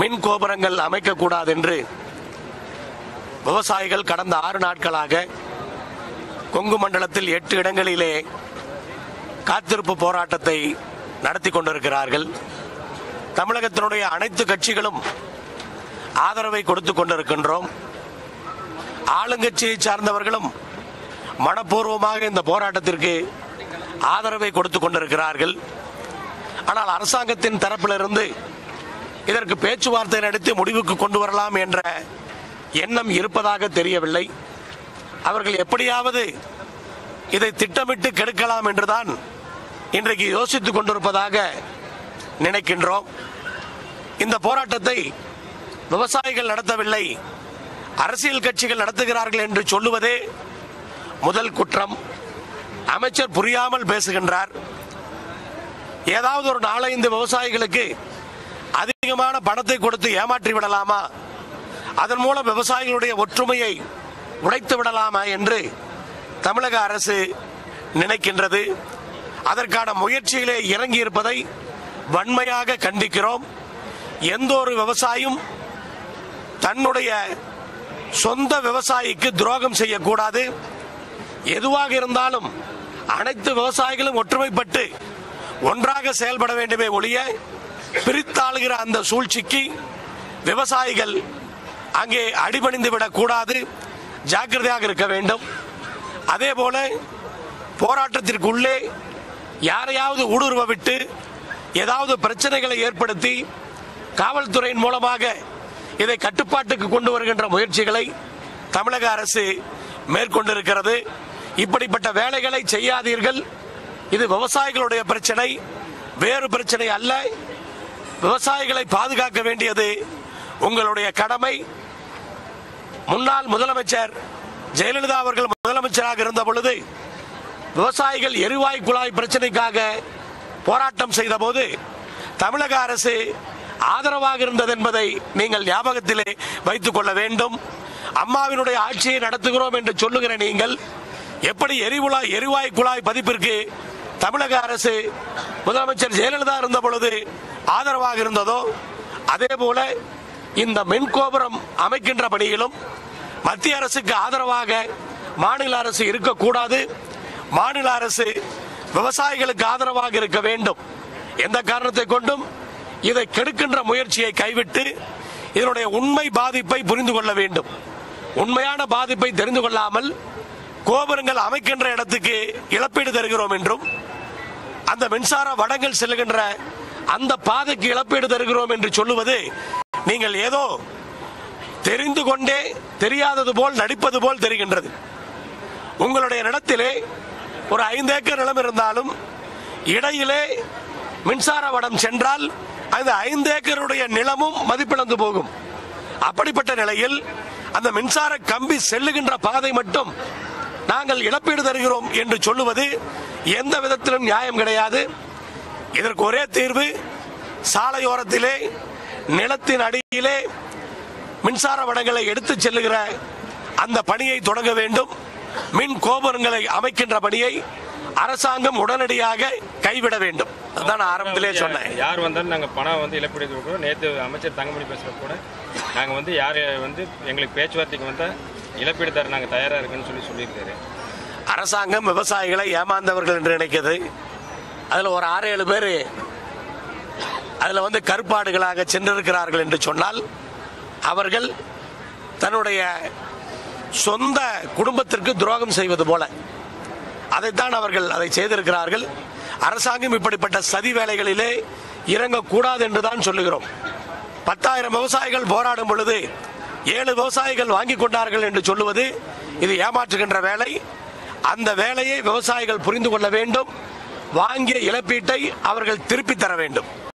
மின் கோபுரங்கள் அமைக்கக்கூடாது என்று விவசாயிகள் கடந்த 6 நாட்களாக கொங்கு மண்டலத்தில் 8 இடங்களிலே காத்திருப்பு போராட்டத்தை நடத்தி கொண்டிருக்கிறார்கள். தமிழகத்தினுடைய அனைத்து கட்சிகளும் ஆதரவை கொடுத்துக் கொண்டிருக்கின்றோம். ஆளுங்கட்சியை சார்ந்தவர்களும் மனப்பூர்வமாக இந்த போராட்டத்திற்கு ஆதரவை கொடுத்துக் கொண்டிருக்கிறார்கள். ஆனால் அரசாங்கத்தின் தரப்பிலிருந்து இதற்கு பேச்சுவார்த்தை நடத்தி முடிவுக்கு கொண்டு வரலாம் என்ற எண்ணம் இருப்பதாக தெரியவில்லை. அவர்கள் எப்படியாவது இதை திட்டமிட்டு கெடுக்கலாம் என்றுதான் இன்றைக்கு யோசித்துக் கொண்டிருப்பதாக நினைக்கின்றோம். இந்த போராட்டத்தை விவசாயிகள் நடத்தவில்லை, அரசியல் கட்சிகள் நடத்துகிறார்கள் என்று சொல்லுவதே முதல் குற்றம். அமைச்சர் புரியாமல் பேசுகின்றார். ஏதாவது ஒரு 4-5 விவசாயிகளுக்கு அதிகமான பணத்தை கொடுத்து ஏமாற்றி விடலாமா, அதன் மூலம் விவசாயிகளுடைய ஒற்றுமையை உடைத்து விடலாமா என்று தமிழக அரசு நினைக்கின்றது. அதற்கான முயற்சியிலே இறங்கி இருப்பதை வன்மையாக கண்டிக்கிறோம். எந்த ஒரு விவசாயியும் தன்னுடைய சொந்த விவசாயிக்கு துரோகம் செய்யக்கூடாது. எதுவாக இருந்தாலும் அனைத்து விவசாயிகளும் ஒற்றுமைப்பட்டு ஒன்றாக செயல்பட வேண்டுமே ஒழிய பிரித்தாளுகிற அந்த சூழ்ச்சிக்கு விவசாயிகள் அங்கே அடிபணிந்து விடக்கூடாது, ஜாக்கிரதையாக இருக்க வேண்டும். அதே போல போராட்டத்திற்குள்ளே யாரையாவது ஊடுருவ விட்டு ஏதாவது பிரச்சனைகளை ஏற்படுத்தி காவல்துறையின் மூலமாக இதை கட்டுப்பாட்டுக்கு கொண்டு வருகின்ற முயற்சிகளை தமிழக அரசு மேற்கொண்டிருக்கிறது. இப்படிப்பட்ட வேலைகளை செய்யாதீர்கள். இது விவசாயிகளுடைய பிரச்சனை, வேறு பிரச்சனை அல்ல. விவசாயிகளை பாதுகாக்க வேண்டியது உங்களுடைய கடமை. முன்னாள் முதலமைச்சர் ஜெயலலிதா அவர்கள் முதலமைச்சராக இருந்த பொழுது விவசாயிகள் எரிவாயு குழாய் பிரச்சனைக்காக போராட்டம் செய்த போது தமிழக அரசு ஆதரவாக இருந்தது என்பதை நீங்கள் ஞாபகத்திலே வைத்துக் கொள்ள வேண்டும். அம்மாவினுடைய ஆட்சியை நடத்துகிறோம் என்று சொல்லுகிற நீங்கள் எப்படி எரிவாயு குழாய் பதிப்பிற்கு தமிழக அரசு முதலமைச்சர் ஜெயலலிதா இருந்த பொழுது ஆதரவாக இருந்ததோ, அதே போல இந்த மின் கோபுரம் அமைக்கின்ற பணியிலும் மத்திய அரசுக்கு ஆதரவாக மாநில அரசு இருக்கக்கூடாது. மாநில அரசு விவசாயிகளுக்கு ஆதரவாக இருக்க வேண்டும். எந்த காரணத்தை கொண்டும் இதை கெடுக்கின்ற முயற்சியை கைவிட்டு இதனுடைய உண்மை பாதிப்பை புரிந்து கொள்ள வேண்டும். உண்மையான பாதிப்பை தெரிந்து கொள்ளாமல் கோபுரங்கள் அமைக்கின்ற இடத்துக்கு இழப்பீடு தருகிறோம் என்றும் அந்த மின்சார வடங்கள் செல்லுகின்ற அந்த பாதைக்கு இழப்பீடு தருகிறோம் என்று சொல்லுவது நீங்கள் ஏதோ தெரிந்து கொண்டே தெரியாதது போல் நடிப்பது போல் தெரிகின்றது. உங்களுடைய நிலத்திலே ஒரு 5 ஏக்கர் நிலம் இருந்தாலும் இடையிலே மின்சார வடம் சென்றால் அந்த 5 ஏக்கருடைய நிலமும் மதிப்பிழந்து போகும். அப்படிப்பட்ட நிலையில் அந்த மின்சார கம்பி செல்லுகின்ற பாதை மட்டும் நாங்கள் இழப்பீடு தருகிறோம் என்று சொல்லுவது எந்த விதத்திலும் நியாயம் கிடையாது. இதற்கு ஒரே தீர்வு, சாலையோரத்திலே நிலத்தின் அடியிலே மின்சார வடங்களை எடுத்து செல்லுகிற அந்த பணியை தொடங்க வேண்டும். மின் கோபுரங்களை அமைக்கின்ற பணியை அரசாங்கம் உடனடியாக கைவிட வேண்டும். அதான் ஆரம்பத்திலே சொன்னேன். யார் வந்தாலும் நாங்கள் பணம் இழப்பீடு கொடுக்குறோம். நேற்று அமைச்சர் தங்கமணி பேசுகிற கூட நாங்கள் யார் எங்களுக்கு பேச்சுவார்த்தைக்கு வந்தால் இழப்பீடு தர நாங்கள் தயாராக இருக்குன்னு சொல்லியிருக்காரு. அரசாங்கம் விவசாயிகளை ஏமாந்தவர்கள் என்று நினைக்கிறது. அதில் ஒரு 6-7 பேர் அதில் கருப்பாடுகளாக சென்றிருக்கிறார்கள் என்று சொன்னால் அவர்கள் தன்னுடைய சொந்த குடும்பத்திற்கு துரோகம் செய்வது போல அதைத்தான் அவர்கள் அதை செய்திருக்கிறார்கள். அரசாங்கம் இப்படிப்பட்ட சதி வேலைகளிலே இறங்கக்கூடாது என்றுதான் சொல்லுகிறோம். 10,000 விவசாயிகள் போராடும் பொழுது 7 விவசாயிகள் வாங்கி கொண்டார்கள் என்று சொல்லுவது இது ஏமாற்றுகின்ற வேலை. அந்த வேலையை விவசாயிகள் புரிந்து கொள்ள வேண்டும். வாங்கிய இழப்பீட்டை அவர்கள் திருப்பி தர வேண்டும்.